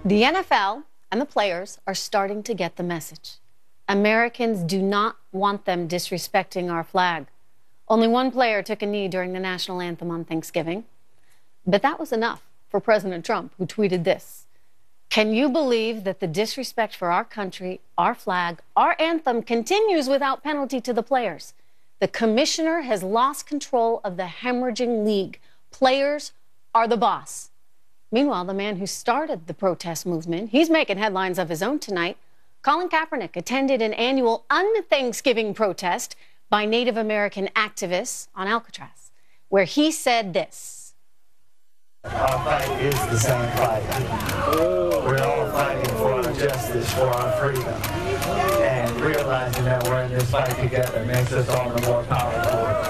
The NFL and the players are starting to get the message. Americans do not want them disrespecting our flag. Only one player took a knee during the national anthem on Thanksgiving. But that was enough for President Trump, who tweeted this: "Can you believe that the disrespect for our country, our flag, our anthem continues without penalty to the players? The commissioner has lost control of the hemorrhaging league. Players are the boss." Meanwhile, the man who started the protest movement, he's making headlines of his own tonight. Colin Kaepernick attended an annual un-Thanksgiving protest by Native American activists on Alcatraz, where he said this: "Our fight is the same fight. We're all fighting for our justice, for our freedom. And realizing that we're in this fight together makes us all the more powerful."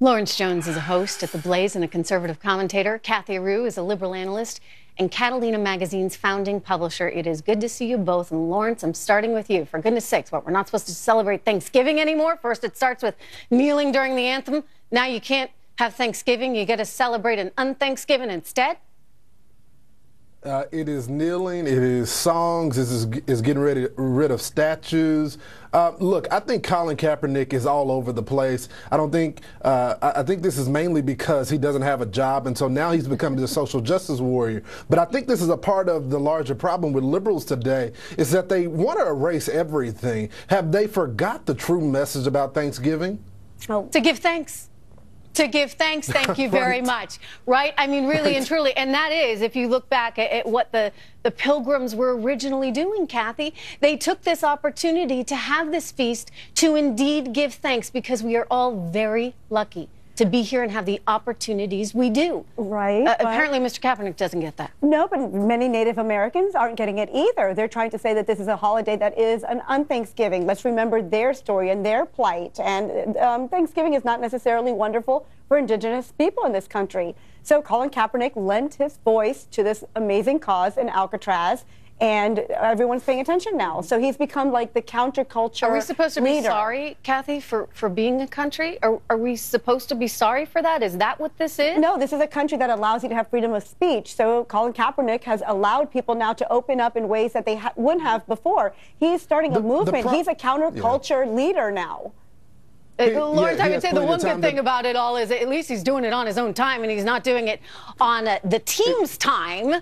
Lawrence Jones is a host at The Blaze and a conservative commentator. Kathy Rue is a liberal analyst and Catalina Magazine's founding publisher. It is good to see you both. And Lawrence, I'm starting with you. For goodness sakes, what, we're not supposed to celebrate Thanksgiving anymore? First it starts with kneeling during the anthem. Now you can't have Thanksgiving. You got to celebrate an un-Thanksgiving instead? It is kneeling, it is songs, it is getting rid of statues. Look, I think Colin Kaepernick is all over the place. I think this is mainly because he doesn't have a job, and so now he's becoming the social justice warrior. But I think this is a part of the larger problem with liberals today, is that they want to erase everything. Have they forgot the true message about Thanksgiving? Oh. To give thanks. To give thanks, thank you very much. Right? I mean, really and truly. And that is, if you look back at what the Pilgrims were originally doing, Kathy, they took this opportunity to have this feast to indeed give thanks, because we are all very lucky to be here and have the opportunities we do. Right. Apparently, Mr. Kaepernick doesn't get that. No, but many Native Americans aren't getting it either. They're trying to say that this is a holiday that is an un-Thanksgiving. Let's remember their story and their plight. And Thanksgiving is not necessarily wonderful for Indigenous people in this country. So Colin Kaepernick lent his voice to this amazing cause in Alcatraz, and everyone's paying attention now. So he's become like the counterculture leader. Are we supposed to be sorry, Kathy, for being a country? Are we supposed to be sorry for that? Is that what this is? No, this is a country that allows you to have freedom of speech. So Colin Kaepernick has allowed people now to open up in ways that they wouldn't have before. He's starting a movement. He's a counterculture leader now. Lawrence, I would say the one good thing about it all is at least he's doing it on his own time, and he's not doing it on the team's time.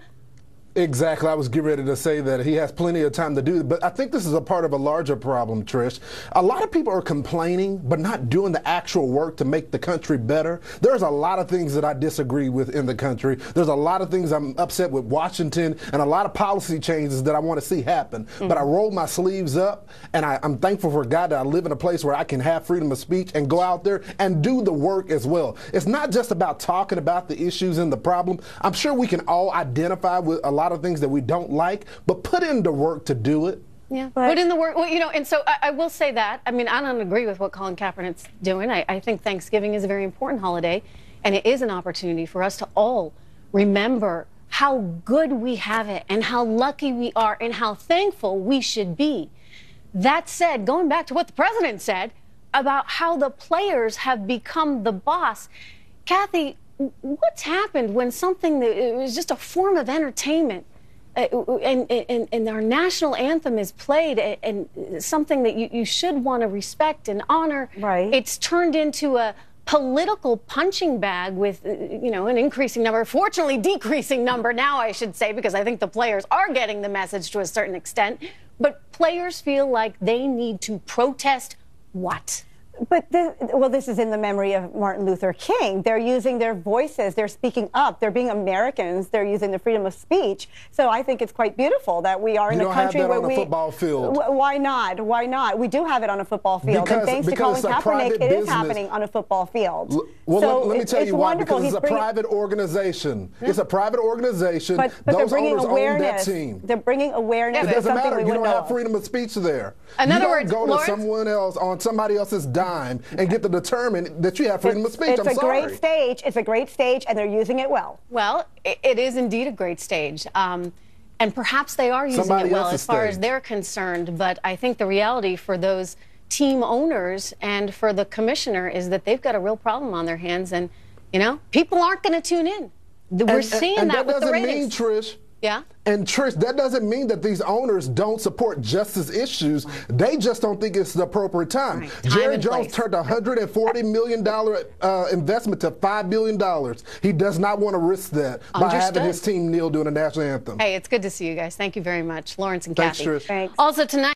Exactly. I was getting ready to say that he has plenty of time to do it. But I think this is a part of a larger problem, Trish. A lot of people are complaining, but not doing the actual work to make the country better. There's a lot of things that I disagree with in the country. There's a lot of things I'm upset with Washington, and a lot of policy changes that I want to see happen. But I roll my sleeves up, and I'm thankful for God that I live in a place where I can have freedom of speech and go out there and do the work as well. It's not just about talking about the issues and the problem. I'm sure we can all identify with a lot of things that we don't like, but put in the work to do it. Yeah, put in the work. Well, you know, and so I will say that. I mean, I don't agree with what Colin Kaepernick's doing. I think Thanksgiving is a very important holiday, and it is an opportunity for us to all remember how good we have it and how lucky we are and how thankful we should be. That said, going back to what the president said about how the players have become the boss, Kathy, what's happened when something that it was just a form of entertainment and our national anthem is played and something that you should want to respect and honor, right? It's turned into a political punching bag with, you know, an increasing number, fortunately decreasing number now, I should say, because I think the players are getting the message to a certain extent. But players feel like they need to protest what? But this is in the memory of Martin Luther King. They're using their voices. They're speaking up. They're being Americans. They're using the freedom of speech. So I think it's quite beautiful that we are in a country where we... You don't have that on a football field. Why not? Why not? We do have it on a football field. Because, and thanks to Colin Kaepernick, it is happening on a football field. Well, so let me tell you why. Wonderful. Because it's a private organization. Yeah. It's a private organization. But those they're bringing owners awareness. own that team. They're bringing awareness. It doesn't matter. You don't have know. freedom of speech there. In other words, you don't go to Lawrence, someone else on somebody else's dime and get to determine that you have freedom of speech. It's a great stage. It's a great stage, and they're using it well. Well, it is indeed a great stage. And perhaps they are using it well as far as they're concerned. But I think the reality for those team owners and for the commissioner is that they've got a real problem on their hands. And, you know, people aren't going to tune in. We're seeing that with the ratings. That doesn't mean, Trish, Yeah. And Trish, that doesn't mean that these owners don't support justice issues. They just don't think it's the appropriate time. Right. Jerry Jones turned a $140 million investment to $5 billion. He does not want to risk that by having his team kneel during the national anthem. Hey, it's good to see you guys. Thank you very much, Lawrence and Thanks, Kathy. Trish. Thanks. Also tonight.